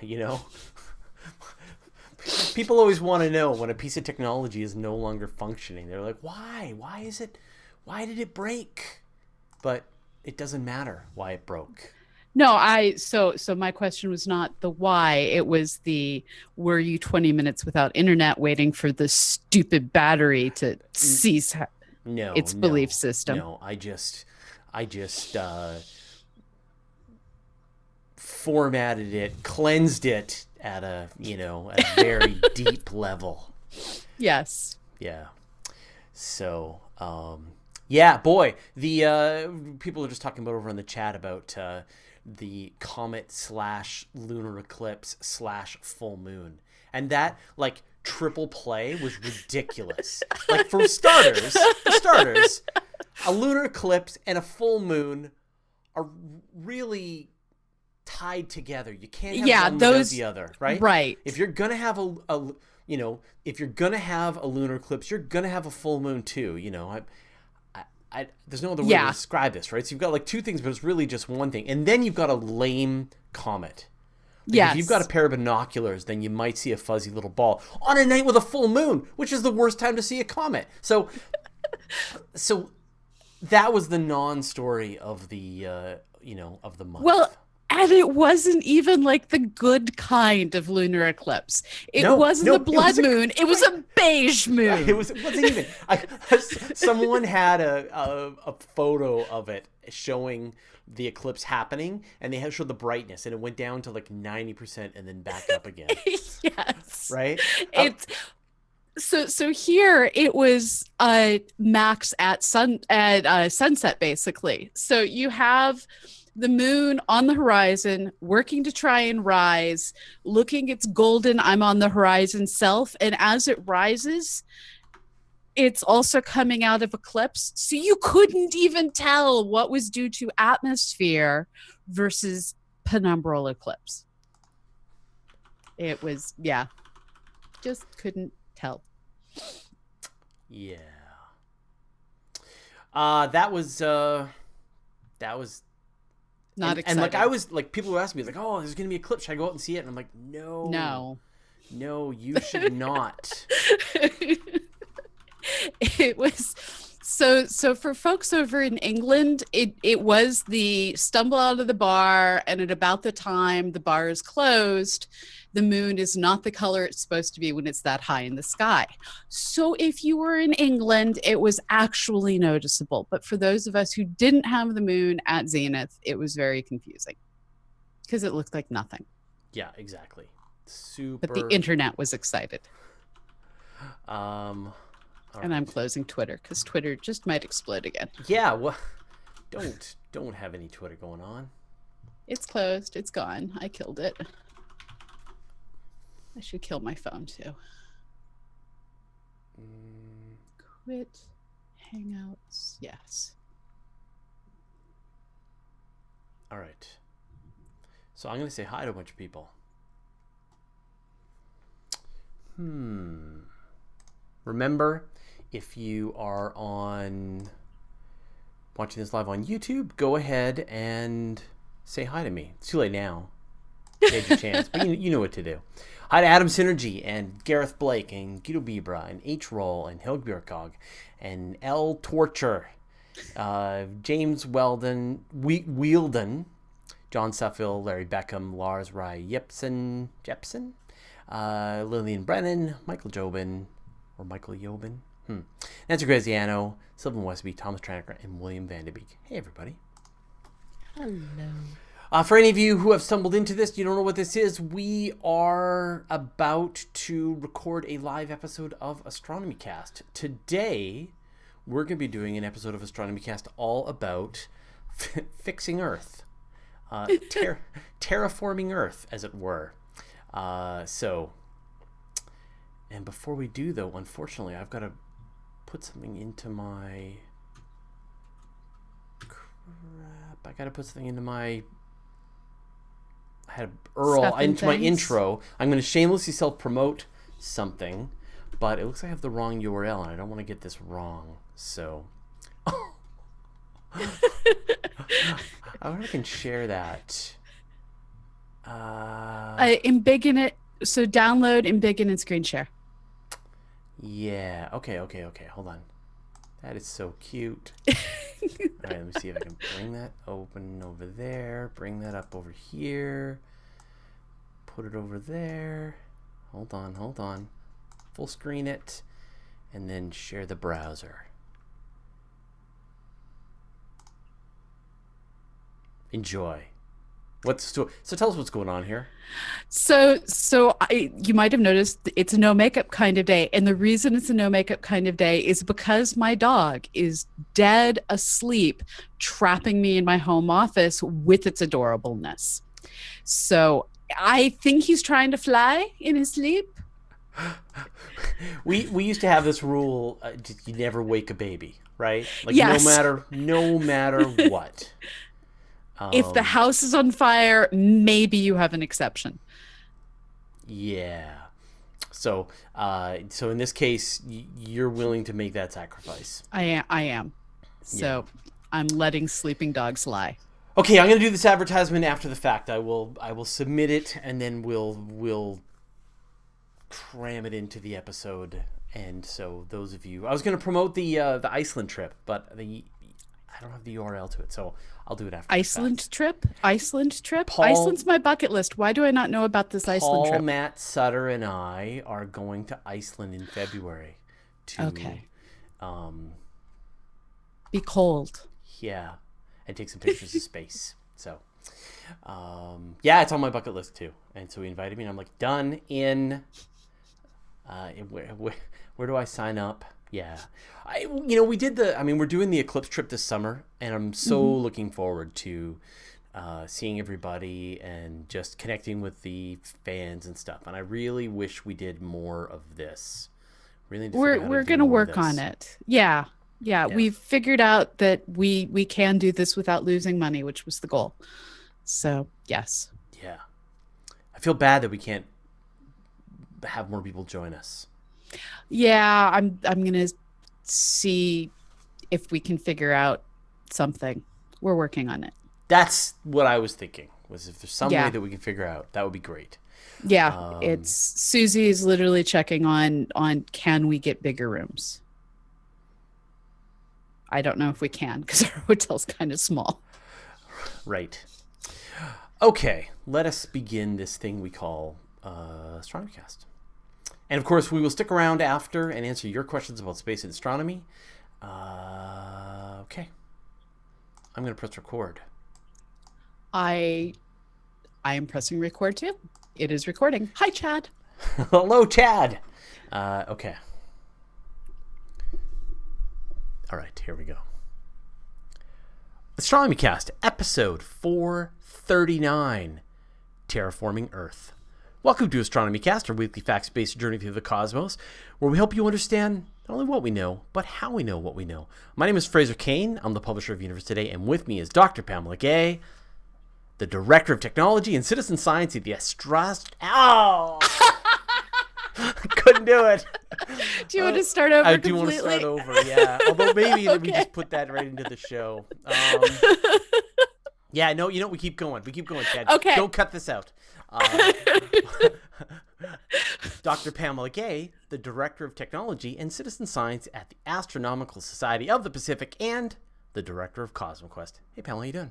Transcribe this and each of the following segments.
You know, people always want to know when a piece of technology is no longer functioning. They're like, why? Why is it? Why did it break? But it doesn't matter why it broke. No, so my question was not the why, it was the were you 20 minutes without internet waiting for the stupid battery to cease No, its belief no, system? no. I just formatted it, cleansed it at a very deep level. Yes. Yeah. So, yeah, boy, the people are just talking about over in the chat about the comet slash lunar eclipse slash full moon, and that like triple play was ridiculous. Like for starters, a lunar eclipse and a full moon are really tied together. You can't have Yeah, one without the those other, right? right. If you're gonna have if you're gonna have a lunar eclipse, you're gonna have a full moon too. There's no other way to Yeah. describe this, right? So you've got like two things, but it's really just one thing. And then you've got a lame comet. Like if you've got a Yes. pair of binoculars, then you might see a fuzzy little ball on a night with a full moon, which is the worst time to see a comet. So that was the non-story of the of the Well, month. and it wasn't even like the good kind of lunar eclipse. It No, wasn't the no, it blood was a moon. It was right. a beige moon. It wasn't even. Someone had a photo of it showing the eclipse happening, and they had showed the brightness, and it went down to like 90% and then back up again. Yes. Right? It's so here it was max at sunset basically. So you have the moon on the horizon working to try and rise, looking its golden I'm on the horizon self, and as it rises it's also coming out of eclipse. So you couldn't even tell what was due to atmosphere versus penumbral eclipse. It was, yeah, just couldn't tell. Yeah. That was Not and like I exciting. was like people were asking me like, oh, there's gonna be an eclipse. Should I go out and see it? And I'm like, no, No. no, you should not. It was so for folks over in England, it was the stumble out of the bar, and at about the time the bar is closed, the moon is not the color it's supposed to be when it's that high in the sky. So if you were in England, it was actually noticeable. But for those of us who didn't have the moon at zenith, it was very confusing because it looked like nothing. Yeah, exactly. But the Super. internet was excited. All And I'm right. closing Twitter because Twitter just might explode again. Yeah. Well, don't have any Twitter going on. It's closed. It's gone. I killed it. I should kill my phone too. Quit Hangouts. Yes. All right. So I'm gonna say hi to a bunch of people. Remember, if you are on watching this live on YouTube, go ahead and say hi to me. It's too late now. You had your chance, but you know what to do. Hi to Adam Synergy and Gareth Blake and Guido Bibra and H Roll and Hilgbjörkog and L Torture, James Wielden, John Suffield, Larry Beckham, Lars Ry Jepsen, Lillian Brennan, Michael Jobin, or Michael Jobin, Nancy Graziano, Sylvan Westby, Thomas Tranker, and William Vanderbeek. Hey, everybody. Hello. For any of you who have stumbled into this, you don't know what this is, we are about to record a live episode of Astronomy Cast. Today, we're going to be doing an episode of Astronomy Cast all about fixing Earth. Terraforming Earth, as it were. And before we do, though, unfortunately, I've got to put something into my... Crap. I got to put something into my... I had Earl into my intro. I'm going to shamelessly self-promote something, but it looks like I have the wrong URL, and I don't want to get this wrong. So... I wonder if I can share that. Embiggen it. So download, embiggen, and screen share. Yeah. Okay. Hold on. That is so cute. All right, let me see if I can bring that open over there. Bring that up over here. Put it over there. Hold on. Full screen it. And then share the browser. Enjoy. So tell us what's going on here. You might have noticed it's a no makeup kind of day. And the reason it's a no makeup kind of day is because my dog is dead asleep, trapping me in my home office with its adorableness. So I think he's trying to fly in his sleep. We used to have this rule: you never wake a baby, right? Like Yes. no matter what. If the house is on fire, maybe you have an exception. Yeah. So in this case, you're willing to make that sacrifice. I am. So yeah. I'm letting sleeping dogs lie. Okay, I'm going to do this advertisement after the fact. I will submit it, and then we'll cram it into the episode. And so those of you, I was going to promote the Iceland trip, but I don't have the URL to it, so I'll do it after. Iceland trip. Iceland's my bucket list. Why do I not know about this Iceland trip? Paul, Matt, Sutter, and I are going to Iceland in February. Be cold. Yeah, and take some pictures of space. So, yeah, it's on my bucket list too. And so he invited me, and I'm like, done. Where do I sign up? Yeah, we're doing the Eclipse trip this summer, and I'm so looking forward to seeing everybody and just connecting with the fans and stuff. And I really wish we did more of this. Really, we're gonna work on it. Yeah. We've figured out that we can do this without losing money, which was the goal. So yes. Yeah, I feel bad that we can't have more people join us. Yeah, I'm gonna see if we can figure out something. We're working on it. That's what I was thinking. Was if there's some way that we can figure out, that would be great. Yeah, it's Susie is literally checking on can we get bigger rooms. I don't know if we can because our hotel's kind of small. Right. Okay, let us begin this thing we call Astronomy Cast. And of course, we will stick around after and answer your questions about space and astronomy. Okay. I'm going to press record. I am pressing record too. It is recording. Hi, Chad. Hello, Chad. Okay. All right, here we go. Astronomy Cast, episode 439, Terraforming Earth. Welcome to Astronomy Cast, our weekly facts-based journey through the cosmos, where we help you understand not only what we know, but how we know what we know. My name is Fraser Cain. I'm the publisher of Universe Today, and with me is Dr. Pamela Gay, the Director of Technology and Citizen Science at the Couldn't do it. Do you want to start over I do want to start over, yeah. Although maybe we just put that right into the show. Yeah, no, we keep going. Chad. Okay. Don't cut this out. Dr. Pamela Gay, the Director of Technology and Citizen Science at the Astronomical Society of the Pacific and the Director of CosmoQuest. Hey, Pamela, how you doing?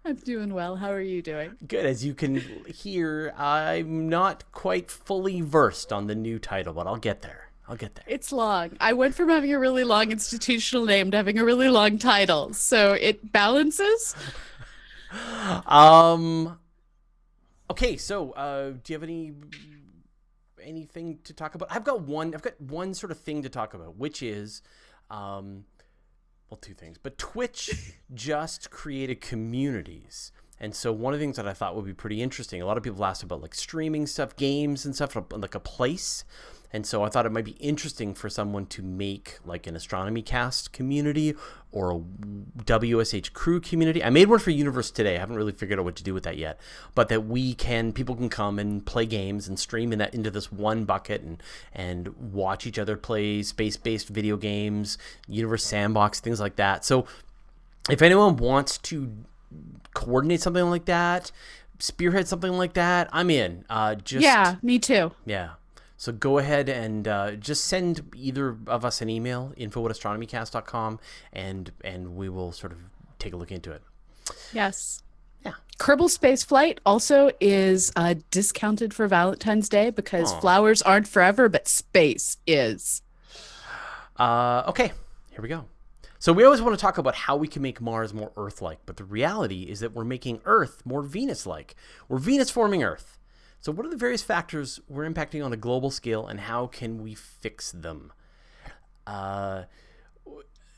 I'm doing well. How are you doing? Good. As you can hear, I'm not quite fully versed on the new title, but I'll get there. It's long. I went from having a really long institutional name to having a really long title, so it balances. Okay, so do you have anything to talk about? I've got one sort of thing to talk about, which is two things. But Twitch just created communities. And so one of the things that I thought would be pretty interesting, a lot of people asked about like streaming stuff, games and stuff, like a place. And so I thought it might be interesting for someone to make like an Astronomy Cast community or a WSH crew community. I made one for Universe Today. I haven't really figured out what to do with that yet. But that people can come and play games and stream into this one bucket and watch each other play space-based video games, Universe Sandbox, things like that. So if anyone wants to coordinate something like that, spearhead something like that, I'm in. Yeah, me too. Yeah. So go ahead and just send either of us an email, info@astronomycast.com, and we will sort of take a look into it. Yes. Yeah. Kerbal Space Flight also is discounted for Valentine's Day because flowers aren't forever, but space is. Okay, here we go. So we always want to talk about how we can make Mars more Earth-like, but the reality is that we're making Earth more Venus-like. We're Venus-forming Earth. So what are the various factors we're impacting on a global scale, and how can we fix them?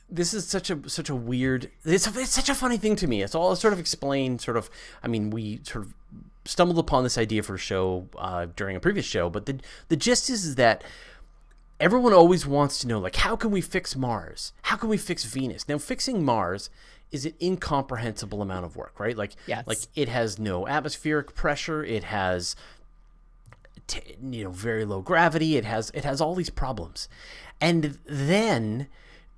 This is such a weird. It's such a funny thing to me. It's all sort of explained. We sort of stumbled upon this idea for a show during a previous show, but the gist is that everyone always wants to know, like, how can we fix Mars? How can we fix Venus? Now, fixing Mars is an incomprehensible amount of work, right? Like, yes. Like it has no atmospheric pressure. It has very low gravity. It has all these problems. And then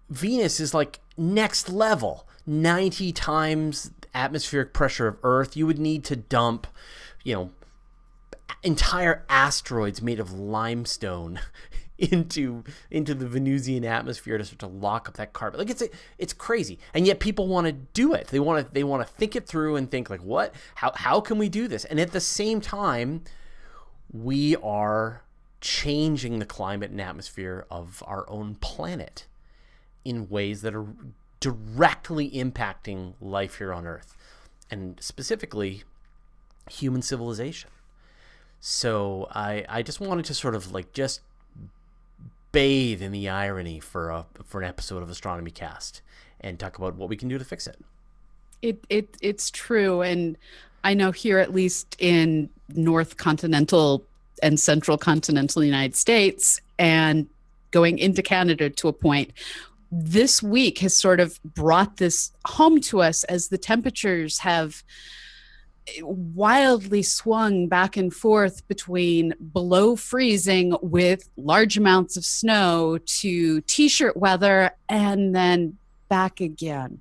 Venus is like next level, 90 times atmospheric pressure of Earth. You would need to dump, entire asteroids made of limestone into the Venusian atmosphere to start to lock up that carbon. Like it's crazy. And yet people want to do it. They want to think it through and think like, what? How can we do this? And at the same time, we are changing the climate and atmosphere of our own planet in ways that are directly impacting life here on Earth, and specifically human civilization. So I just wanted to sort of like just bathe in the irony for an episode of Astronomy Cast and talk about what we can do to fix it. It's true, and I know here, at least in North Continental and Central Continental United States, and going into Canada to a point, this week has sort of brought this home to us as the temperatures have wildly swung back and forth between below freezing with large amounts of snow to t-shirt weather and then back again.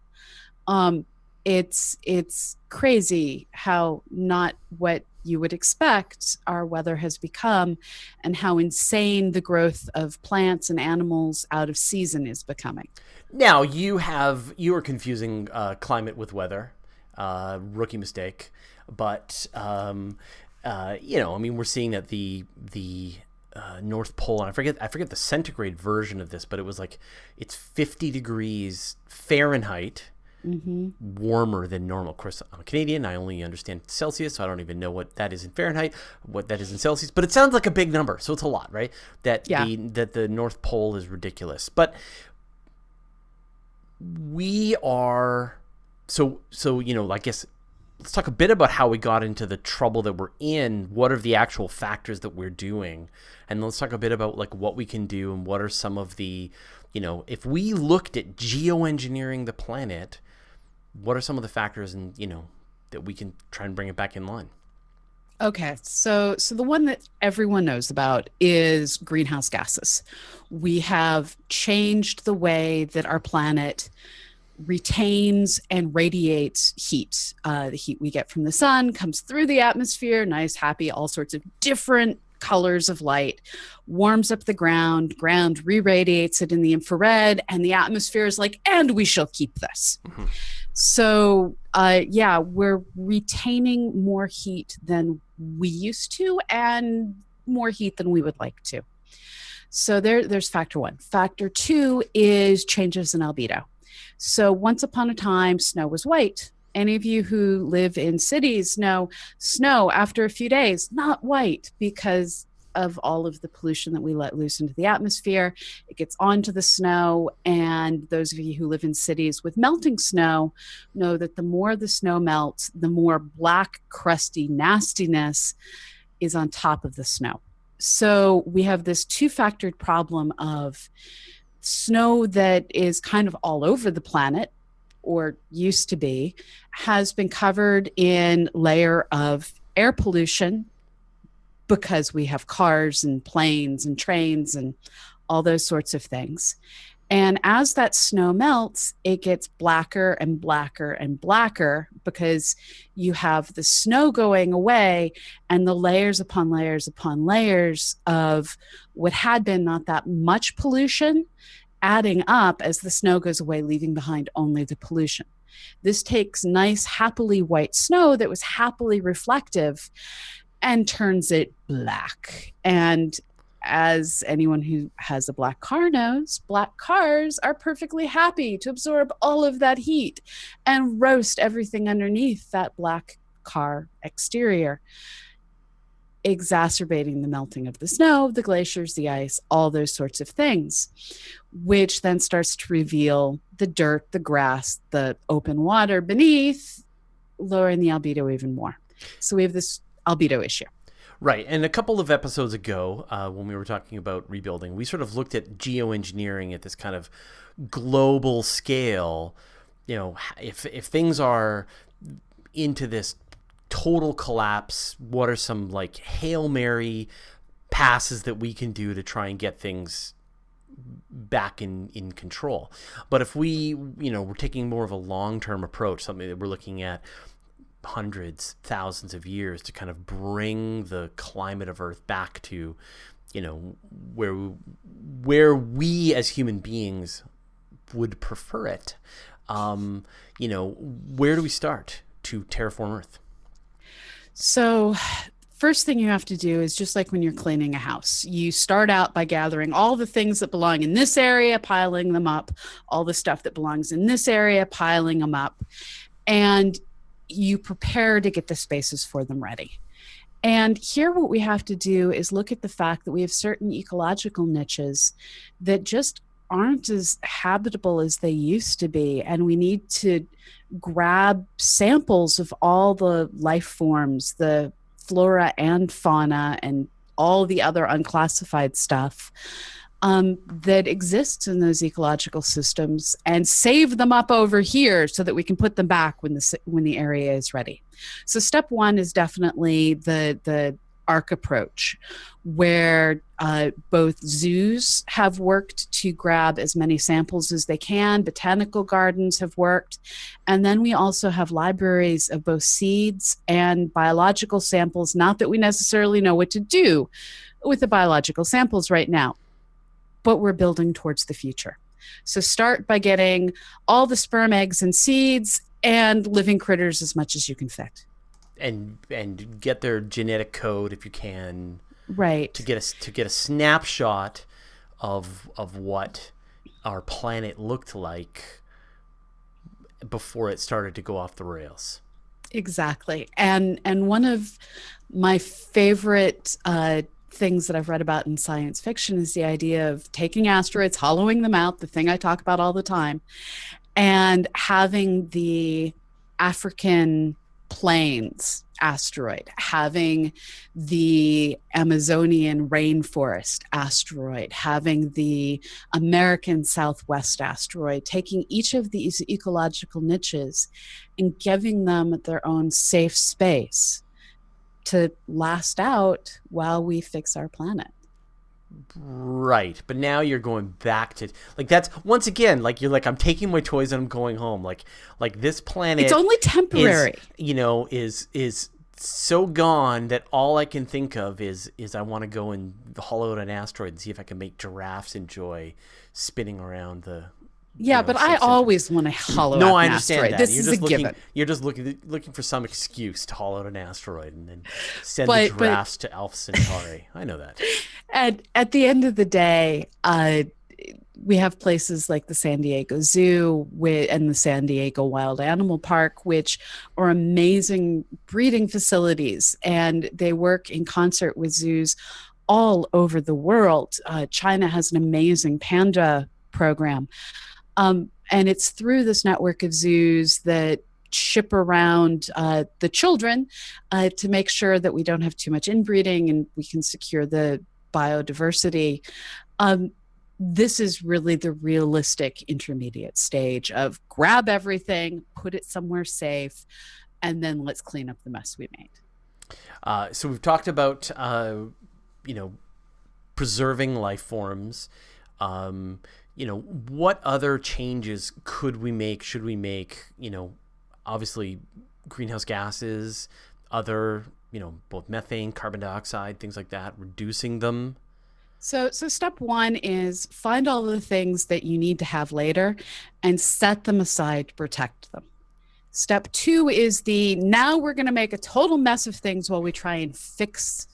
It's crazy how not what you would expect our weather has become, and how insane the growth of plants and animals out of season is becoming. Now you are confusing climate with weather. Rookie mistake. But we're seeing that the North Pole, and I forget the centigrade version of this, but it was like it's 50 degrees Fahrenheit warmer than normal. Of course, I'm a Canadian. I only understand Celsius, so I don't even know what that is in Fahrenheit, what that is in Celsius. But it sounds like a big number, so it's a lot, right? That the North Pole is ridiculous. But we are I guess. Let's talk a bit about how we got into the trouble that we're in. What are the actual factors that we're doing? And let's talk a bit about like what we can do and what are some of the, if we looked at geoengineering the planet, what are some of the factors and, that we can try and bring it back in line? Okay, so the one that everyone knows about is greenhouse gases. We have changed the way that our planet retains and radiates heat. The heat we get from the sun comes through the atmosphere, nice, happy, all sorts of different colors of light, warms up the ground re-radiates it in the infrared, and the atmosphere is like, and we shall keep this. Mm-hmm. So we're retaining more heat than we used to, and more heat than we would like to. So there's factor one. Factor two is changes in albedo. So once upon a time, snow was white. Any of you who live in cities know snow after a few days, not white, because of all of the pollution that we let loose into the atmosphere. It gets onto the snow, and those of you who live in cities with melting snow know that the more the snow melts, the more black, crusty nastiness is on top of the snow. So we have this two-factored problem of snow that is kind of all over the planet, or used to be, has been covered in layer of air pollution because we have cars and planes and trains and all those sorts of things. And as that snow melts, it gets blacker and blacker and blacker because you have the snow going away and the layers upon layers upon layers of what had been not that much pollution adding up as the snow goes away, leaving behind only the pollution. This takes nice, happily white snow that was happily reflective and turns it black. And as anyone who has a black car knows, black cars are perfectly happy to absorb all of that heat and roast everything underneath that black car exterior, exacerbating the melting of the snow, the glaciers, the ice, all those sorts of things, which then starts to reveal the dirt, the grass, the open water beneath, lowering the albedo even more. So we have this albedo issue. Right. And a couple of episodes ago, when we were talking about rebuilding, we sort of looked at geoengineering at this kind of global scale. You know, if things are into this total collapse, what are some like Hail Mary passes that we can do to try and get things back in control? But if we, we're taking more of a long-term approach, something that we're looking at hundreds, thousands of years to kind of bring the climate of Earth back to, where we as human beings would prefer it. Where do we start to terraform Earth? So, first thing you have to do is just like when you're cleaning a house, you start out by gathering all the things that belong in this area, piling them up, all the stuff that belongs in this area, piling them up, and you prepare to get the spaces for them ready. And here, what we have to do is look at the fact that we have certain ecological niches that just aren't as habitable as they used to be. And we need to grab samples of all the life forms, the flora and fauna, and all the other unclassified stuff that exists in those ecological systems, and save them up over here so that we can put them back when the area is ready. So step one is definitely the ARC approach, where both zoos have worked to grab as many samples as they can, botanical gardens have worked, and then we also have libraries of both seeds and biological samples. Not that we necessarily know what to do with the biological samples right now, but we're building towards the future. So start by getting all the sperm, eggs, and seeds and living critters as much as you can fit. And get their genetic code if you can. Right. To get a snapshot of what our planet looked like before it started to go off the rails. Exactly. And one of my favorite things that I've read about in science fiction is the idea of taking asteroids, hollowing them out, the thing I talk about all the time, and having the African plains asteroid, having the Amazonian rainforest asteroid, having the American Southwest asteroid, taking each of these ecological niches and giving them their own safe space to last out while we fix our planet. Right. But now you're going back to, like, that's once again, like, you're like, I'm taking my toys and I'm going home. Like this planet, it's only temporary, is so gone that all I can think of is I want to go and hollow out an asteroid and see if I can make giraffes enjoy spinning around the. Yeah, but I always want to hollow out an asteroid. That. This is a given. You're just looking for some excuse to hollow out an asteroid and then send the giraffes to Alpha Centauri. I know that. At the end of the day, we have places like the San Diego Zoo and the San Diego Wild Animal Park, which are amazing breeding facilities, and they work in concert with zoos all over the world. China has an amazing panda program. And it's through this network of zoos that ship around the children to make sure that we don't have too much inbreeding and we can secure the biodiversity. This is really the realistic intermediate stage of grab everything, put it somewhere safe, and then let's clean up the mess we made. So we've talked about, preserving life forms, what other changes could we make, should we make, obviously greenhouse gases, other, both methane, carbon dioxide, things like that, reducing them. So step one is find all the things that you need to have later and set them aside to protect them. Step two is now we're going to make a total mess of things while we try and fix.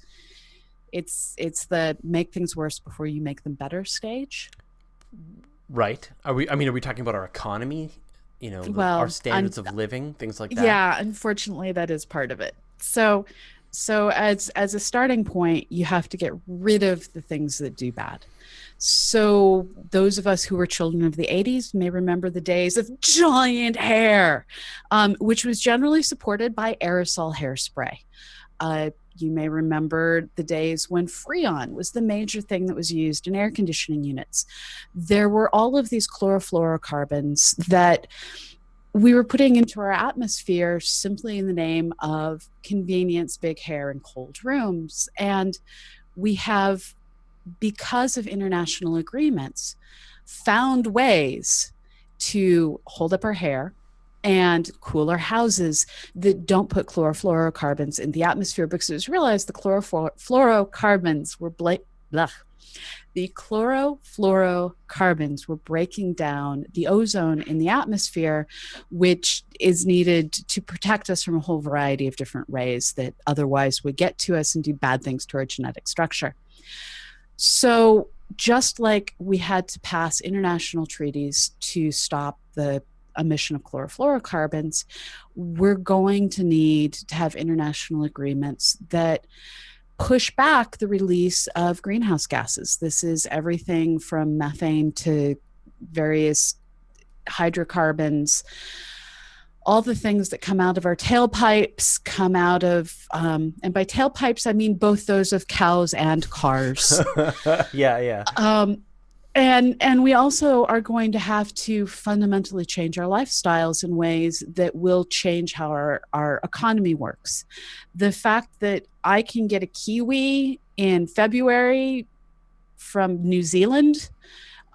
It's the make things worse before you make them better stage. Right. Are we talking about our economy, our standards of living, things like that? Yeah, unfortunately that is part of it. So as a starting point, you have to get rid of the things that do bad. So those of us who were children of the 80s may remember the days of giant hair, which was generally supported by aerosol hairspray. You may remember the days when Freon was the major thing that was used in air conditioning units. There were all of these chlorofluorocarbons that we were putting into our atmosphere simply in the name of convenience, big hair, and cold rooms. And we have, because of international agreements, found ways to hold up our hair and cool our houses that don't put chlorofluorocarbons in the atmosphere, because it was realized the chlorofluorocarbons were the chlorofluorocarbons were breaking down the ozone in the atmosphere, which is needed to protect us from a whole variety of different rays that otherwise would get to us and do bad things to our genetic structure. So just like we had to pass international treaties to stop the emission of chlorofluorocarbons, we're going to need to have international agreements that push back the release of greenhouse gases. This is everything from methane to various hydrocarbons. All the things that come out of our tailpipes come out of, and by tailpipes, I mean both those of cows and cars. Yeah. And we also are going to have to fundamentally change our lifestyles in ways that will change how our economy works. The fact that I can get a kiwi in February from New Zealand,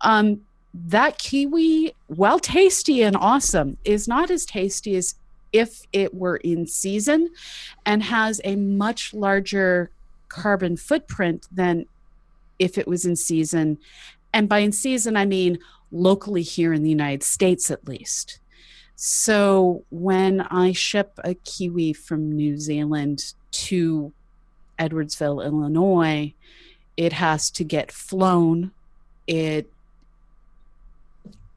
that kiwi, while tasty and awesome, is not as tasty as if it were in season and has a much larger carbon footprint than if it was in season. And by in season, I mean locally here in the United States, at least. So when I ship a kiwi from New Zealand to Edwardsville, Illinois, it has to get flown. It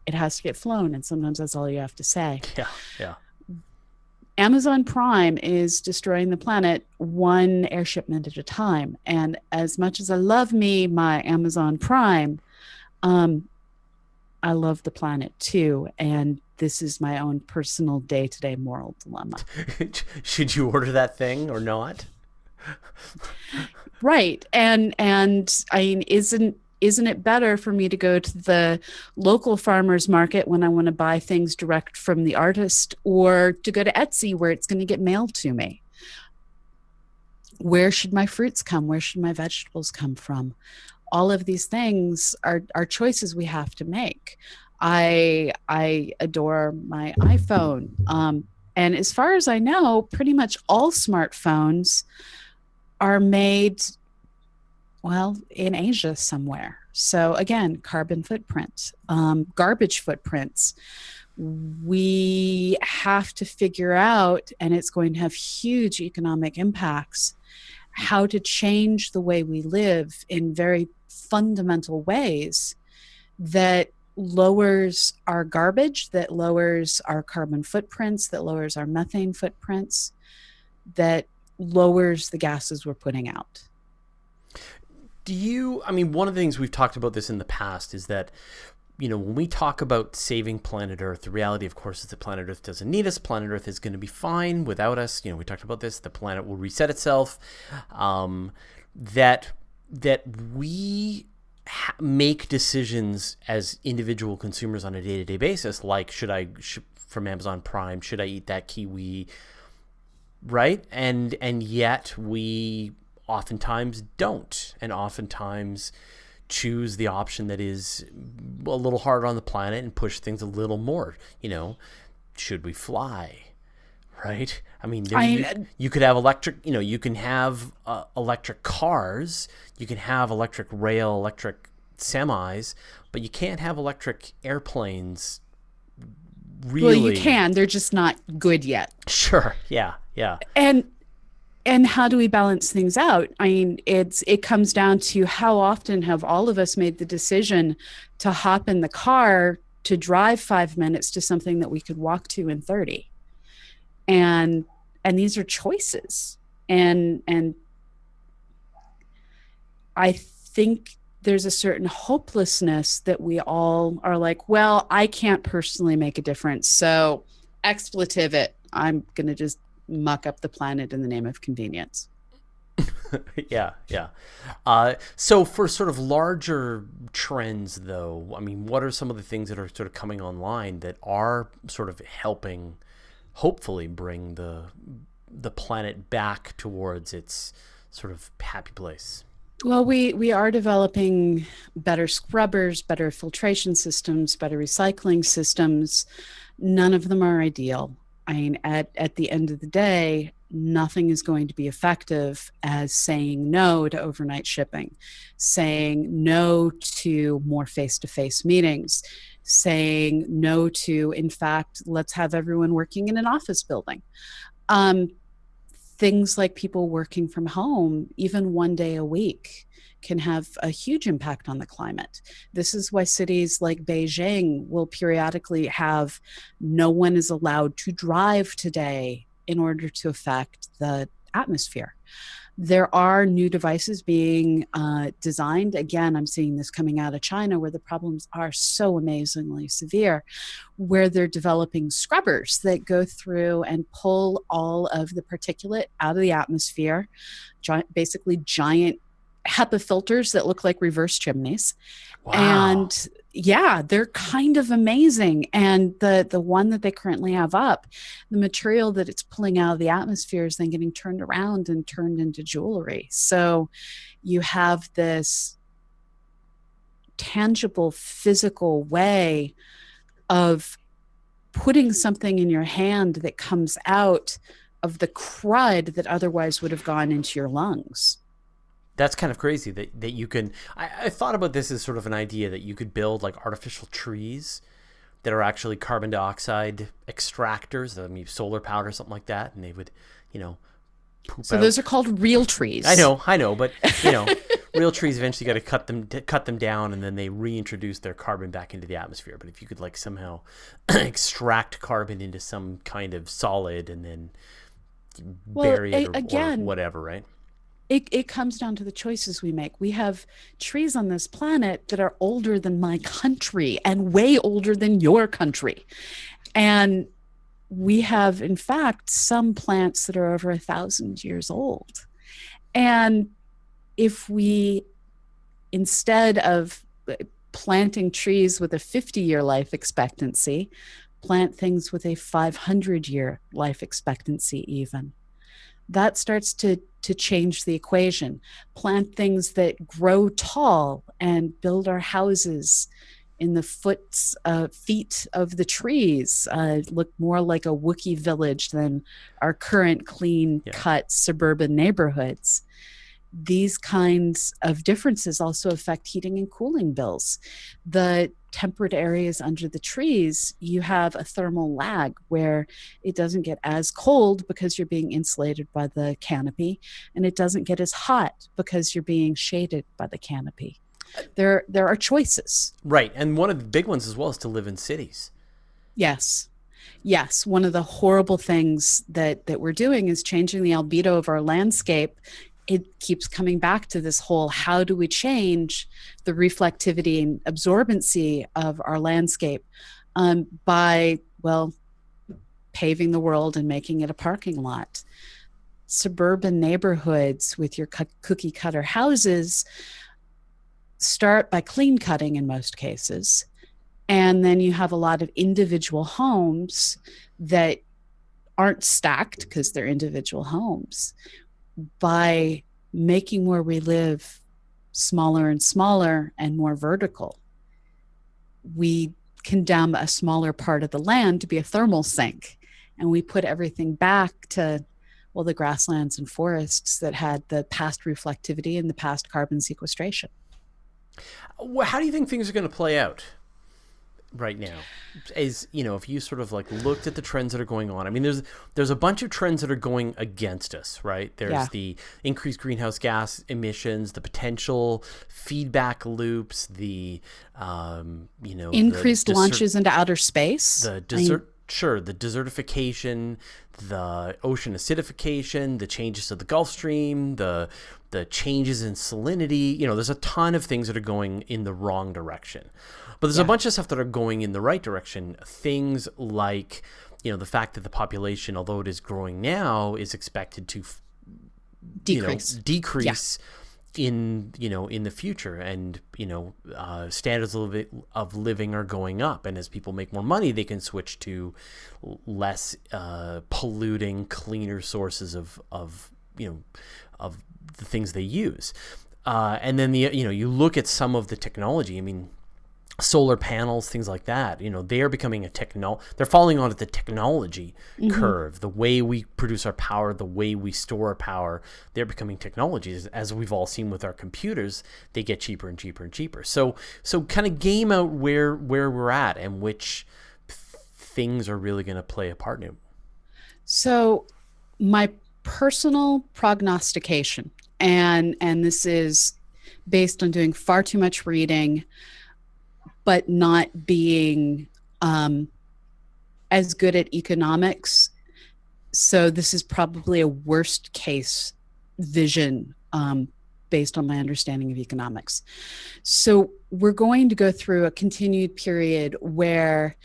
has to get flown, and sometimes that's all you have to say. Yeah. Amazon Prime is destroying the planet one air shipment at a time. And as much as I love my Amazon Prime, I love the planet too. And this is my own personal day-to-day moral dilemma. Should you order that thing or not? Right. And I mean, isn't it better for me to go to the local farmer's market when I want to buy things direct from the artist, or to go to Etsy where it's going to get mailed to me? Where should my fruits come? Where should my vegetables come from? All of these things are choices we have to make. I adore my iPhone. And as far as I know, pretty much all smartphones are made, well, in Asia somewhere. So again, carbon footprint, garbage footprints. We have to figure out, and it's going to have huge economic impacts, how to change the way we live in very fundamental ways that lowers our garbage, that lowers our carbon footprints, that lowers our methane footprints, that lowers the gases we're putting out. One of the things we've talked about this in the past is that, when we talk about saving planet Earth, the reality, of course, is that planet Earth doesn't need us. Planet Earth is going to be fine without us. We talked about this. The planet will reset itself. That we make decisions as individual consumers on a day-to-day basis, like should I from Amazon Prime, should I eat that kiwi, right? And yet we oftentimes don't, and oftentimes choose the option that is a little harder on the planet and push things a little more. Should we fly? Right? I mean, you could have electric, you can have electric cars, you can have electric rail, electric semis, but you can't have electric airplanes. Really? Well, you can. They're just not good yet. Sure. Yeah. Yeah. And how do we balance things out? I mean, it comes down to how often have all of us made the decision to hop in the car to drive 5 minutes to something that we could walk to in 30. And these are choices. And I think there's a certain hopelessness that we all are like, well, I can't personally make a difference, so expletive it. I'm going to just muck up the planet in the name of convenience. Yeah. So for sort of larger trends, though, I mean, what are some of the things that are sort of coming online that are sort of helping, hopefully, bring the planet back towards its sort of happy place? Well, we are developing better scrubbers, better filtration systems, better recycling systems. None of them are ideal. I mean, at the end of the day, nothing is going to be effective as saying no to overnight shipping, saying no to more face-to-face meetings, saying no to, in fact, let's have everyone working in an office building. Things like people working from home, even 1 day a week, can have a huge impact on the climate. This is why cities like Beijing will periodically have no one is allowed to drive today in order to affect the atmosphere. There are new devices being designed. Again, I'm seeing this coming out of China where the problems are so amazingly severe, where they're developing scrubbers that go through and pull all of the particulate out of the atmosphere, basically giant HEPA filters that look like reverse chimneys. Wow. And yeah, they're kind of amazing. And the one that they currently have up, the material that it's pulling out of the atmosphere is then getting turned around and turned into jewelry. So you have this tangible, physical way of putting something in your hand that comes out of the crud that otherwise would have gone into your lungs. That's kind of crazy that you can. I thought about this as sort of an idea that you could build like artificial trees that are actually carbon dioxide extractors, I mean, solar powered or something like that, and they would, poop So out. those are called real trees. I know, but real trees eventually got to cut them down, and then they reintroduce their carbon back into the atmosphere. But if you could like somehow extract carbon into some kind of solid and then bury it or whatever, right? It comes down to the choices we make. We have trees on this planet that are older than my country and way older than your country. And we have, in fact, some plants that are over 1,000 years old. And if we, instead of planting trees with a 50-year life expectancy, plant things with a 500-year life expectancy even, that starts to change the equation. Plant things that grow tall and build our houses in the feet of the trees, look more like a Wookiee village than our current clean-cut suburban neighborhoods. These kinds of differences also affect heating and cooling bills. The temperate areas under the trees, you have a thermal lag where it doesn't get as cold because you're being insulated by the canopy, and it doesn't get as hot because you're being shaded by the canopy. There are choices. Right, and one of the big ones as well is to live in cities. Yes. One of the horrible things that we're doing is changing the albedo of our landscape. It keeps coming back to this whole, how do we change the reflectivity and absorbency of our landscape by, well, paving the world and making it a parking lot. Suburban neighborhoods with your cookie cutter houses start by clean cutting in most cases. And then you have a lot of individual homes that aren't stacked because they're individual homes. By making where we live smaller and smaller and more vertical, we condemn a smaller part of the land to be a thermal sink. And we put everything back to, well, the grasslands and forests that had the past reflectivity and the past carbon sequestration. How do you think things are going to play out right now? As you know, if you sort of like looked at the trends that are going on, I mean, there's a bunch of trends that are going against us, right? There's the increased greenhouse gas emissions, the potential feedback loops, the increased launches into outer space, the desertification, the ocean acidification, the changes to the Gulf Stream, the changes in salinity. There's a ton of things that are going in the wrong direction. But there's a bunch of stuff that are going in the right direction. Things like, the fact that the population, although it is growing now, is expected to decrease in the future, and standards of living are going up, and as people make more money, they can switch to less polluting, cleaner sources of the things they use. And then you look at some of the technology. I mean, solar panels, things like that, they are becoming they're falling onto the technology curve. The way we produce our power, the way we store our power, they're becoming technologies. As we've all seen with our computers, they get cheaper and cheaper and cheaper. So kind of game out where we're at and which things are really going to play a part in it. So my personal prognostication, and this is based on doing far too much reading, but not being as good at economics. So this is probably a worst case vision based on my understanding of economics. So we're going to go through a continued period where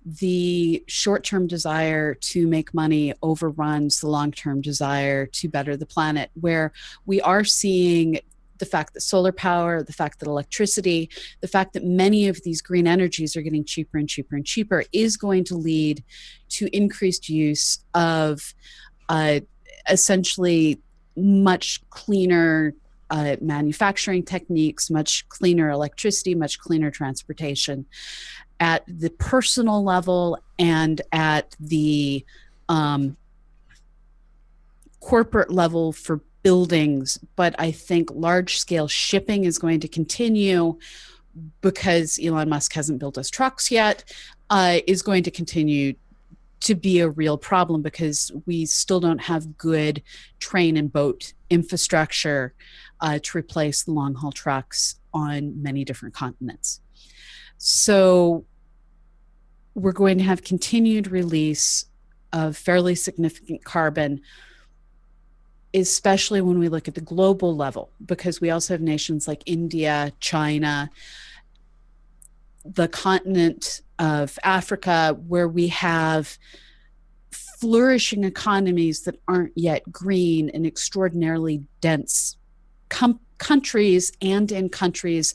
the short-term desire to make money overruns the long-term desire to better the planet, where we are seeing the fact that solar power, the fact that electricity, the fact that many of these green energies are getting cheaper and cheaper and cheaper is going to lead to increased use of essentially much cleaner manufacturing techniques, much cleaner electricity, much cleaner transportation at the personal level and at the corporate level for buildings. But I think large scale shipping is going to continue because Elon Musk hasn't built us trucks yet, is going to continue to be a real problem because we still don't have good train and boat infrastructure to replace the long haul trucks on many different continents. So we're going to have continued release of fairly significant carbon, especially when we look at the global level, because we also have nations like India, China, the continent of Africa, where we have flourishing economies that aren't yet green and extraordinarily dense countries, and in countries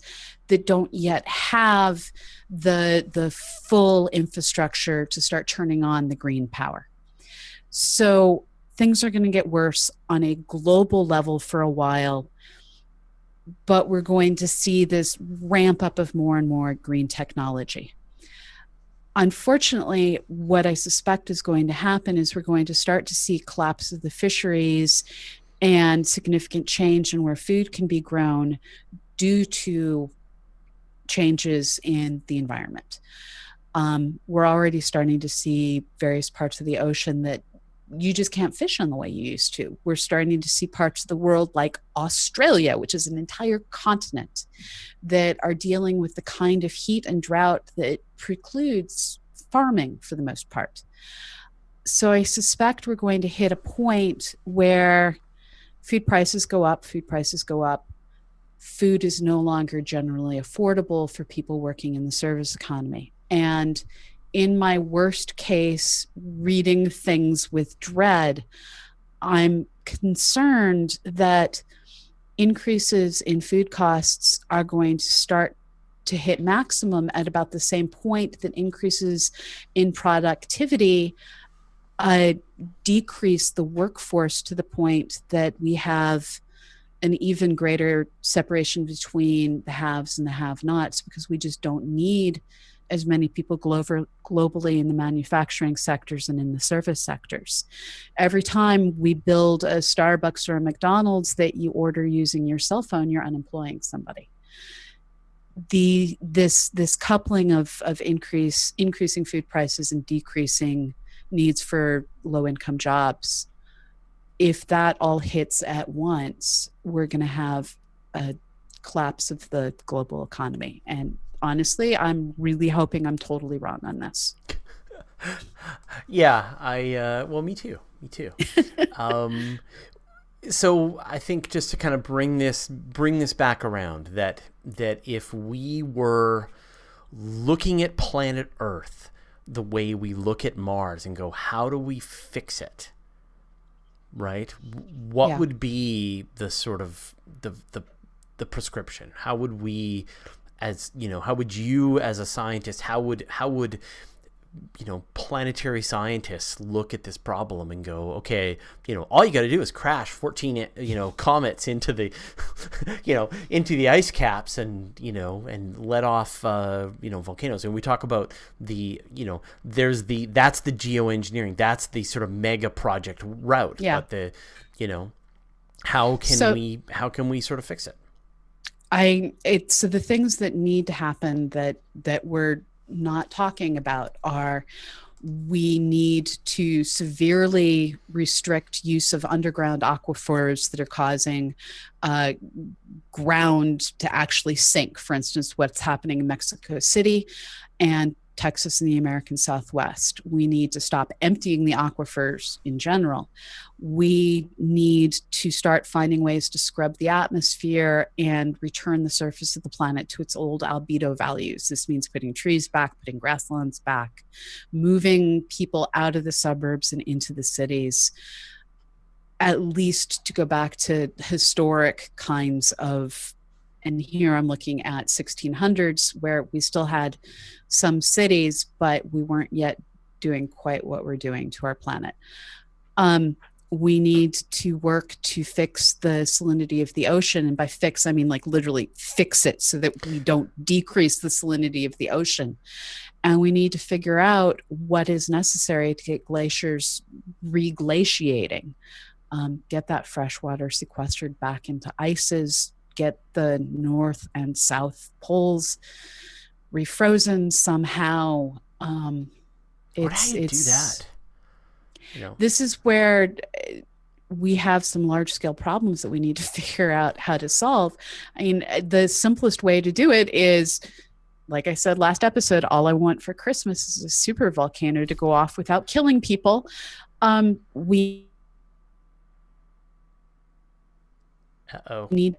that don't yet have the full infrastructure to start turning on the green power. So things are going to get worse on a global level for a while, but we're going to see this ramp up of more and more green technology. Unfortunately, what I suspect is going to happen is we're going to start to see collapse of the fisheries and significant change in where food can be grown due to changes in the environment. We're already starting to see various parts of the ocean that you just can't fish on the way you used to. We're starting to see parts of the world like Australia, which is an entire continent, that are dealing with the kind of heat and drought that precludes farming for the most part. So I suspect we're going to hit a point where food prices go up, food is no longer generally affordable for people working in the service economy. And in my worst case, reading things with dread, I'm concerned that increases in food costs are going to start to hit maximum at about the same point that increases in productivity decrease the workforce to the point that we have an even greater separation between the haves and the have-nots, because we just don't need as many people globally in the manufacturing sectors and in the service sectors. Every time we build a Starbucks or a McDonald's that you order using your cell phone, you're unemploying somebody. This coupling of increasing food prices and decreasing needs for low income jobs, if that all hits at once, we're going to have a collapse of the global economy. And honestly, I'm really hoping I'm totally wrong on this. Yeah, well, me too. Me too. So I think just to kind of bring this back around, that if we were looking at planet Earth the way we look at Mars and go, how do we fix it? Right? What would be the sort of the prescription? How would we, as how would you as a scientist, how would planetary scientists look at this problem and go, okay, all you got to do is crash 14 comets into the into the ice caps and and let off volcanoes. And we talk about the that's the geoengineering, that's the sort of mega project route. But the how can we sort of fix it? So the things that need to happen that we're not talking about are, we need to severely restrict use of underground aquifers that are causing ground to actually sink. For instance, what's happening in Mexico City and Texas and the American Southwest. We need to stop emptying the aquifers in general. We need to start finding ways to scrub the atmosphere and return the surface of the planet to its old albedo values. This means putting trees back, putting grasslands back, moving people out of the suburbs and into the cities, at least to go back to historic kinds of, and here I'm looking at 1600s, where we still had some cities, but we weren't yet doing quite what we're doing to our planet. We need to work to fix the salinity of the ocean. And by fix, I mean like literally fix it so that we don't decrease the salinity of the ocean. And we need to figure out what is necessary to get glaciers reglaciating, get that fresh water sequestered back into ices, get the north and south poles refrozen somehow. How do you do that? This is where we have some large scale problems that we need to figure out how to solve. I mean, the simplest way to do it is, like I said last episode, all I want for Christmas is a super volcano to go off without killing people. We need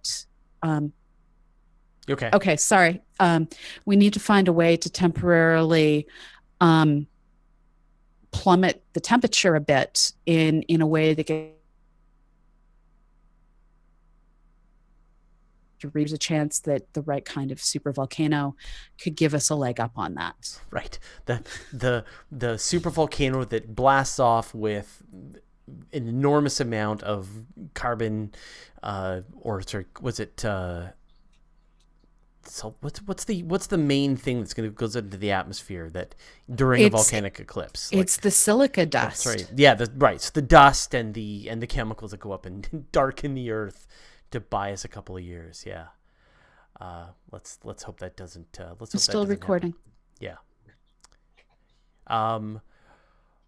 okay, sorry. We need to find a way to temporarily plummet the temperature a bit in a way that there's a chance that the right kind of super volcano could give us a leg up on that. Right. The super volcano that blasts off with an enormous amount of carbon, so what's the main thing that's going to goes into the atmosphere that during a volcanic eclipse? It's the silica dust. That's right. Yeah, right. So the dust and the chemicals that go up and darken the earth to buy us a couple of years. Yeah. Let's hope that doesn't. It's still recording. Happen. Yeah.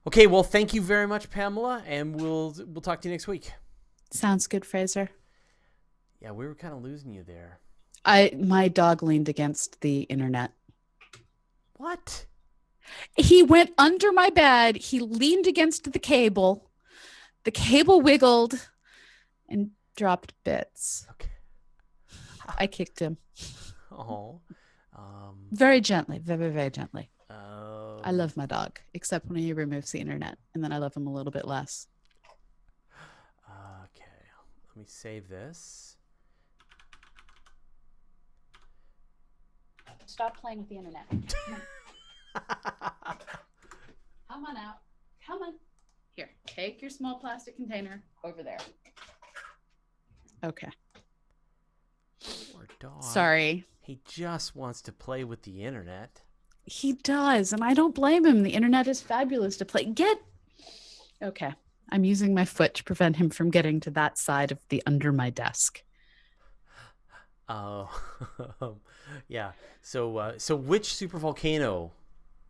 Okay. Well, thank you very much, Pamela, and we'll talk to you next week. Sounds good, Fraser. Yeah, we were kind of losing you there. My dog leaned against the internet. What? He went under my bed. He leaned against the cable. The cable wiggled and dropped bits. Okay. I kicked him. Oh. Very gently, very, very gently. I love my dog, except when he removes the internet, and then I love him a little bit less. Okay. Let me save this. Stop playing with the internet. Come on. Come on out. Come on. Here, take your small plastic container over there. Okay. dog. Sorry. He just wants to play with the internet. He does, and I don't blame him. The internet is fabulous to play. Okay. I'm using my foot to prevent him from getting to that side of the under my desk. Oh, yeah. So which supervolcano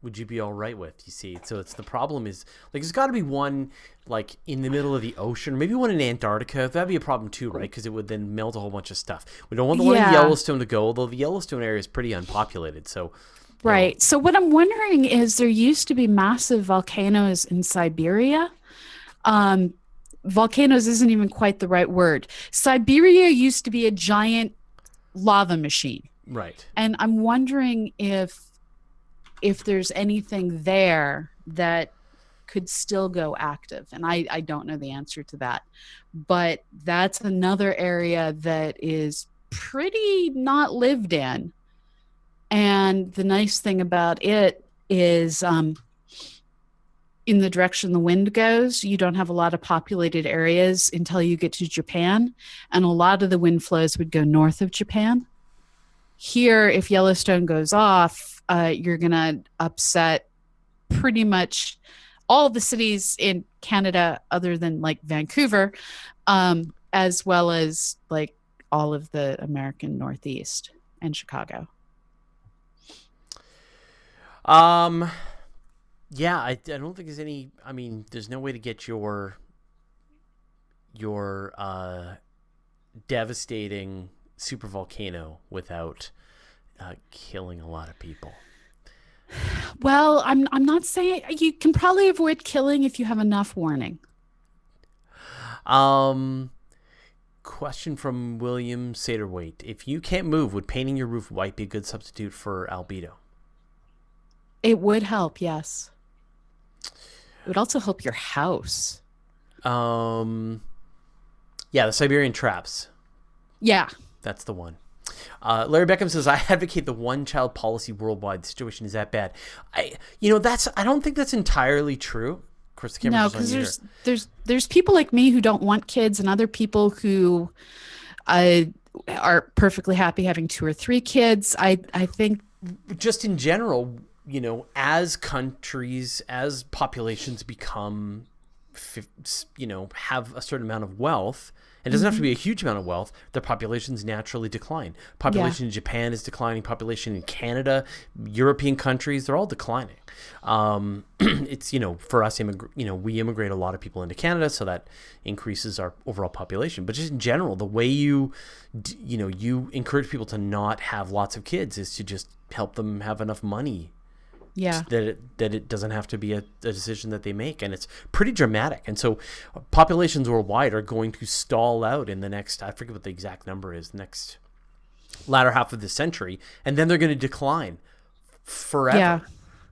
would you be all right with? You see, so it's the problem is like there's got to be one like in the middle of the ocean, or maybe one in Antarctica. That'd be a problem too, right? Because it would then melt a whole bunch of stuff. We don't want the one in Yellowstone to go, although the Yellowstone area is pretty unpopulated. So, right. So what I'm wondering is there used to be massive volcanoes in Siberia. Volcanoes isn't even quite the right word. Siberia used to be a giant lava machine. Right. And I'm wondering if there's anything there that could still go active. And I don't know the answer to that. But that's another area that is pretty not lived in. And the nice thing about it is in the direction the wind goes, you don't have a lot of populated areas until you get to Japan. And a lot of the wind flows would go north of Japan. Here, if Yellowstone goes off, you're going to upset pretty much all the cities in Canada other than like Vancouver, as well as like all of the American Northeast and Chicago. Yeah, I don't think there's any. I mean, there's no way to get your devastating supervolcano without killing a lot of people. Well, I'm not saying you can probably avoid killing if you have enough warning. Question from William Saterwaite: if you can't move, would painting your roof white be a good substitute for albedo? It would help, yes. It would also help your house. Yeah, the Siberian traps. Yeah. That's the one. Larry Beckham says, I advocate the one-child policy worldwide. The situation is that bad. I don't think that's entirely true. Of course, the camera's because there's people like me who don't want kids, and other people who are perfectly happy having 2 or 3 kids. I think just in general, as countries, as populations become, have a certain amount of wealth, it doesn't have to be a huge amount of wealth, their populations naturally decline. Population in Japan is declining. Population in Canada, European countries, they're all declining. It's, for us, we immigrate a lot of people into Canada, so that increases our overall population. But just in general, the way you encourage people to not have lots of kids is to just help them have enough money. Yeah. That it doesn't have to be a decision that they make. And it's pretty dramatic. And so populations worldwide are going to stall out in the next, I forget what the exact number is, next latter half of the century. And then they're going to decline forever. Yeah.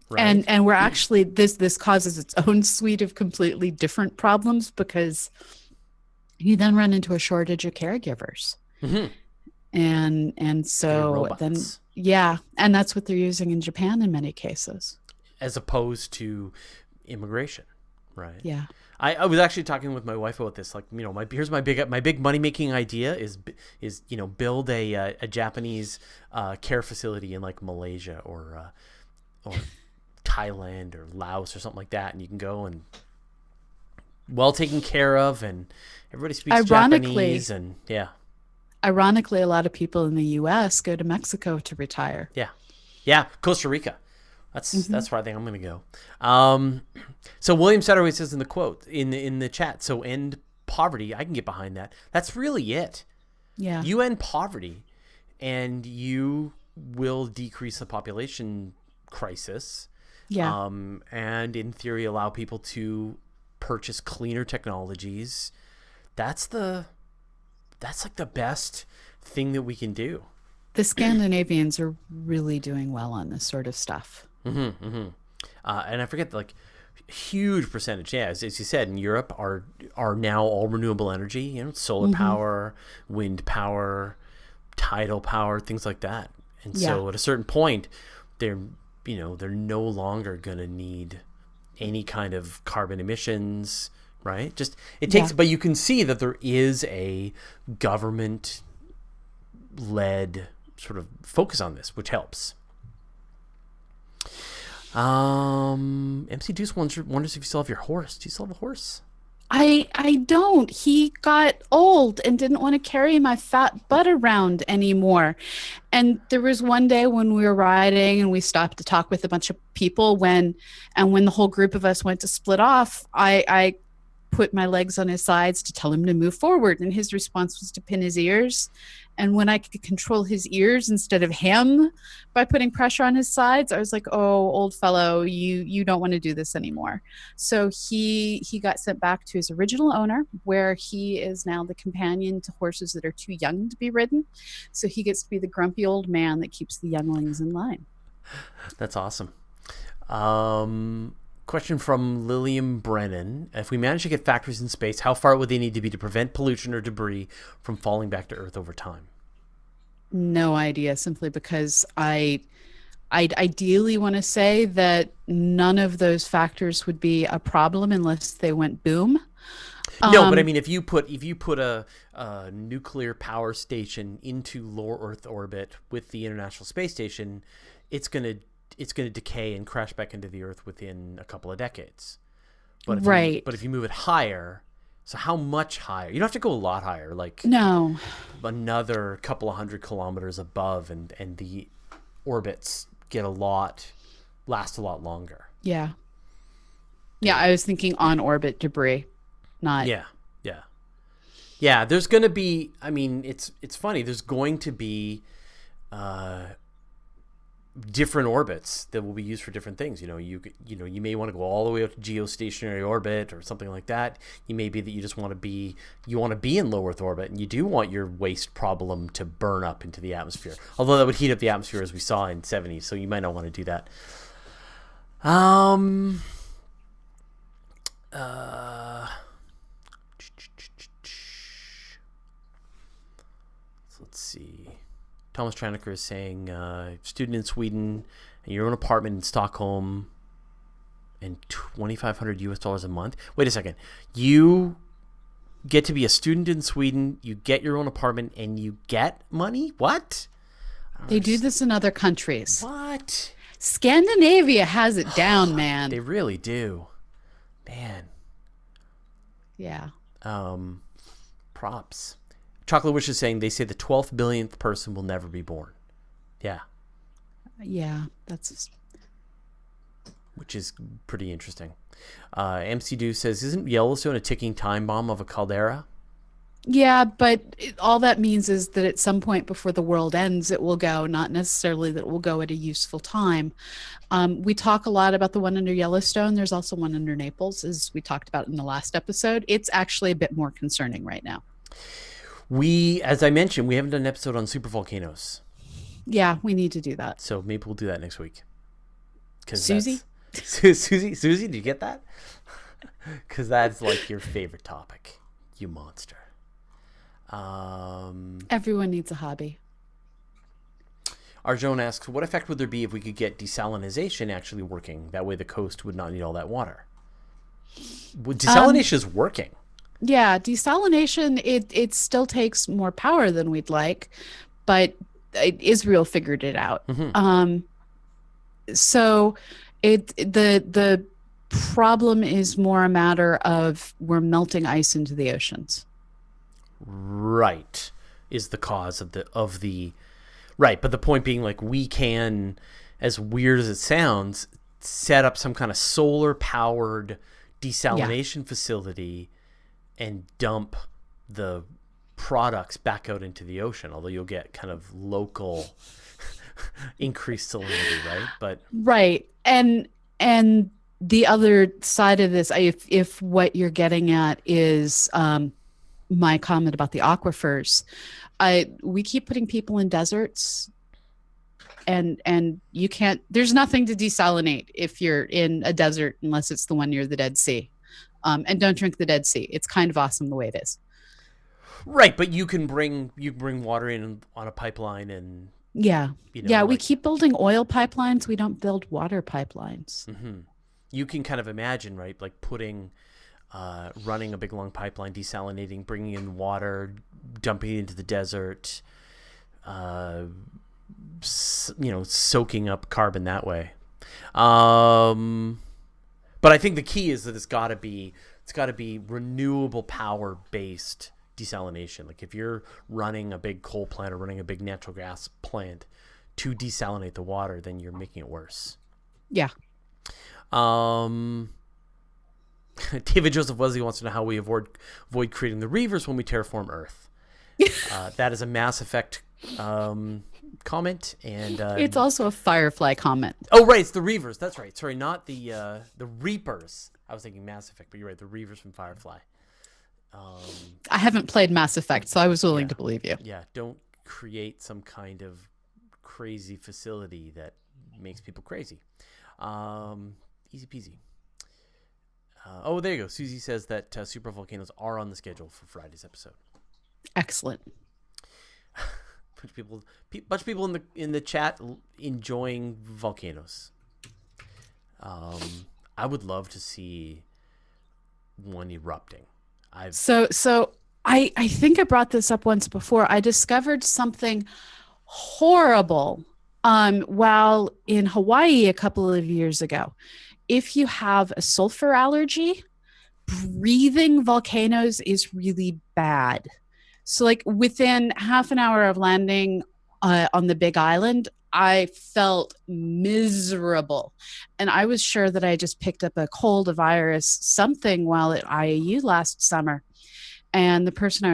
Right? And we're actually, this causes its own suite of completely different problems, because you then run into a shortage of caregivers. Mm-hmm. And so then, yeah. And that's what they're using in Japan in many cases. As opposed to immigration, right? Yeah. I was actually talking with my wife about this. Like, here's my big money making idea is build a Japanese care facility in like Malaysia or Thailand or Laos or something like that, and you can go and well taken care of, and everybody speaks Japanese, and yeah. Ironically, a lot of people in the U.S. go to Mexico to retire. Yeah, Costa Rica. That's where I think I'm going to go. So William Satterway says in the quote in the chat, so end poverty. I can get behind that. That's really it. Yeah. You end poverty, and you will decrease the population crisis. Yeah. And in theory, allow people to purchase cleaner technologies. That's like the best thing that we can do. The Scandinavians are really doing well on this sort of stuff. Mm-hmm, mm-hmm. And I forget, like, huge percentage. Yeah, as you said, in Europe are now all renewable energy. Solar power, wind power, tidal power, things like that. And so at a certain point, they're no longer going to need any kind of carbon emissions. Right? Just it takes, but you can see that there is a government led sort of focus on this, which helps. MC Deuce wonders if you still have your horse. Do you still have a horse? I don't. He got old and didn't want to carry my fat butt around anymore. And there was one day when we were riding and we stopped to talk with a bunch of people when the whole group of us went to split off, I put my legs on his sides to tell him to move forward, and his response was to pin his ears. And when I could control his ears instead of him by putting pressure on his sides, I was like, oh, old fellow, you don't want to do this anymore. So he got sent back to his original owner, where he is now the companion to horses that are too young to be ridden. So he gets to be the grumpy old man that keeps the younglings in line. That's awesome. Question from Lillian Brennan. If we manage to get factories in space, how far would they need to be to prevent pollution or debris from falling back to Earth over time? No idea, simply because I'd ideally want to say that none of those factors would be a problem unless they went boom. No, but I mean, if you put a nuclear power station into low Earth orbit with the International Space Station, it's gonna decay and crash back into the Earth within a couple of decades. But if you move it higher, so how much higher? You don't have to go a lot higher, like no, another couple of 100 kilometers above, and the orbits last a lot longer. Yeah. I was thinking on orbit debris, not. Yeah. There's going to be. I mean, it's funny. There's going to be different orbits that will be used for different things. You may want to go all the way up to geostationary orbit or something like that. You may be that you just want to be in low Earth orbit, and you do want your waste problem to burn up into the atmosphere. Although that would heat up the atmosphere, as we saw in 70s, so you might not want to do that. So let's see. Thomas Traneker is saying, student in Sweden, and your own apartment in Stockholm, and $2,500 US a month. Wait a second. You get to be a student in Sweden, you get your own apartment, and you get money? What? They do this in other countries. What? Scandinavia has it down, man. They really do. Man. Yeah. Props. Chocolate Wish is saying they say the 12th billionth person will never be born. Yeah. Yeah, that's... Which is pretty interesting. MC Do says, isn't Yellowstone a ticking time bomb of a caldera? Yeah, but all that means is that at some point before the world ends, it will go, not necessarily that it will go at a useful time. We talk a lot about the one under Yellowstone. There's also one under Naples, as we talked about in the last episode. It's actually a bit more concerning right now. As I mentioned, we haven't done an episode on supervolcanoes. Yeah, we need to do that. So maybe we'll do that next week. Susie? Susie, did you get that? Because that's like your favorite topic, you monster. Everyone needs a hobby. Arjun asks, what effect would there be if we could get desalination actually working? That way the coast would not need all that water. Desalination is working. Yeah, desalination, it still takes more power than we'd like, but Israel figured it out. Mm-hmm. So the problem is more a matter of we're melting ice into the oceans. Right, is the cause of the right, but the point being, like, we can, as weird as it sounds, set up some kind of solar powered desalination facility and dump the products back out into the ocean, although you'll get kind of local increased salinity, right? But right, and the other side of this, if what you're getting at is my comment about the aquifers, we keep putting people in deserts, and you can't. There's nothing to desalinate if you're in a desert unless it's the one near the Dead Sea. And don't drink the Dead Sea. It's kind of awesome the way it is. Right, but you can bring water in on a pipeline, and we keep building oil pipelines. We don't build water pipelines. Mm-hmm. You can kind of imagine, right, like putting, running a big long pipeline, desalinating, bringing in water, dumping it into the desert. soaking up carbon that way. But I think the key is that it's got to be renewable power based desalination. Like if you're running a big coal plant or running a big natural gas plant to desalinate the water, then you're making it worse. Yeah. David Joseph Wesley wants to know how we avoid creating the Reavers when we terraform Earth. That is a Mass Effect comment, and It's also a Firefly comment. Oh, right, it's the Reavers. That's right. Sorry, not the Reapers. I was thinking Mass Effect, but you're right. The Reavers from Firefly. I haven't played Mass Effect, so I was willing to believe you. Yeah, don't create some kind of crazy facility that makes people crazy. Easy peasy. There you go. Susie says that super volcanoes are on the schedule for Friday's episode. Excellent. Bunch of people in the chat enjoying volcanoes. I would love to see one erupting. So I think I brought this up once before. I discovered something horrible while in Hawaii a couple of years ago. If you have a sulfur allergy, breathing volcanoes is really bad. So like within half an hour of landing on the Big Island, I felt miserable. And I was sure that I just picked up a cold, a virus, something while at IAU last summer. And the person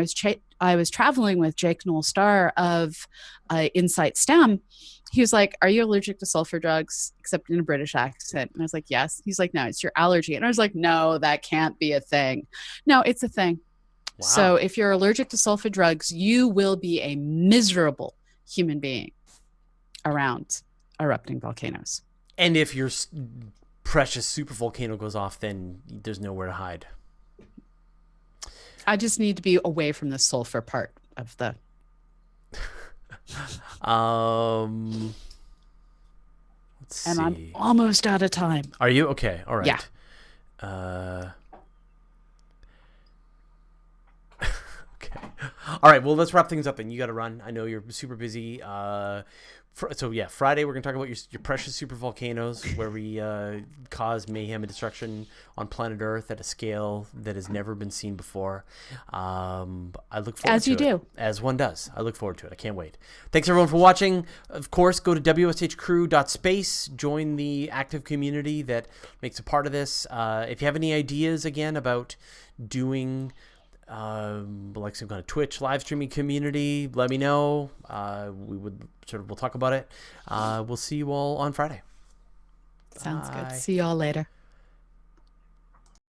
I was traveling with, Jake Noel Starr of Insight STEM, he was like, "Are you allergic to sulfur drugs?" Except in a British accent. And I was like, "Yes." He's like, "No, it's your allergy." And I was like, "No, that can't be a thing." No, it's a thing. Wow. So if you're allergic to sulfur drugs, you will be a miserable human being around erupting volcanoes. And if your precious super volcano goes off, then there's nowhere to hide. I just need to be away from the sulfur part of the... Let's see. I'm almost out of time. Are you? Okay. All right. Yeah. Okay. All right. Well, let's wrap things up. And you got to run. I know you're super busy. So yeah, Friday we're gonna talk about your precious super volcanoes, where we cause mayhem and destruction on planet Earth at a scale that has never been seen before. I look forward as to you it, do, as one does. I look forward to it. I can't wait. Thanks everyone for watching. Of course, go to wshcrew.space. Join the active community that makes a part of this. If you have any ideas again about doing like some kind of Twitch live streaming community, let me know. We'll talk about it. We'll see you all on Friday. Sounds good. See y'all later.